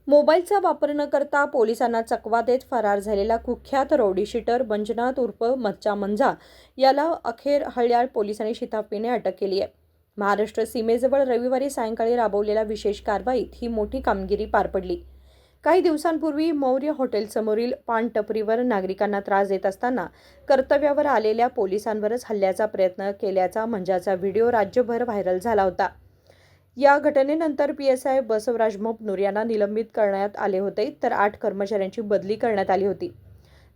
मोबाईलचा वापर न करता पोलिसांना चकवा देत फरार झालेला कुख्यात रौडीशीटर मंजुनाथ उर्फ मच्चा मंझा याला अखेर हळ्याळ पोलिसांनी शिताफीने अटक केली आहे. महाराष्ट्र सीमेजवळ रविवारी सायंकाळी राबवलेल्या विशेष कारवाईत ही मोठी कामगिरी पार पडली. काही दिवसांपूर्वी मौर्य हॉटेलसमोरील पान टपरीवर नागरिकांना त्रास देत असताना कर्तव्यावर आलेल्या पोलिसांवरच हल्ल्याचा प्रयत्न केल्याचा मंझाचा व्हिडिओ राज्यभर व्हायरल झाला होता. या घटनेनंतर PSI बसवराज मोपनूर यांना निलंबित करण्यात आले होते, तर 8 कर्मचाऱ्यांची बदली करण्यात आली होती.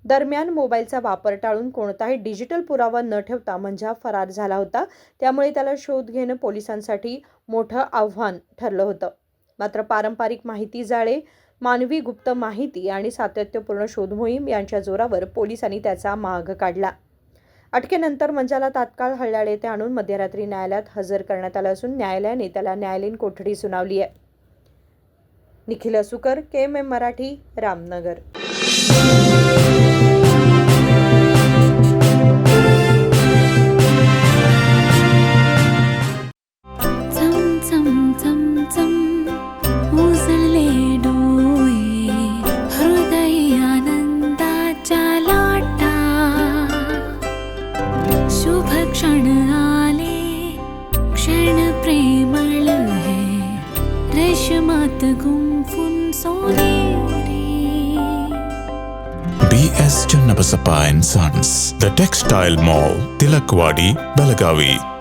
दरम्यान मोबाईलचा वापर टाळून कोणताही डिजिटल पुरावा न ठेवता मंझा फरार झाला होता. त्यामुळे त्याला शोध घेणं पोलिसांसाठी मोठं आव्हान ठरलं होतं. मात्र पारंपरिक माहिती जाळे, मानवी गुप्त माहिती आणि सातत्यपूर्ण शोध मोहीम यांच्या जोरावर पोलिसांनी त्याचा माग काढला. अटकेनंतर मंझाला तात्काळ हळ्याळ येथे आणून मध्यरात्री न्यायालयात हजर करण्यात आलं असून न्यायालयाने त्याला न्यायालयीन कोठडी सुनावली आहे. निखिल असुकर, KMM मराठी, रामनगर. क्षण आले, क्षण प्रेमळ है, रेशमात गुंफून सोनेरी. BS Channabasappa and Sons, The Textile Mall, Tilakvadi, Belagavi.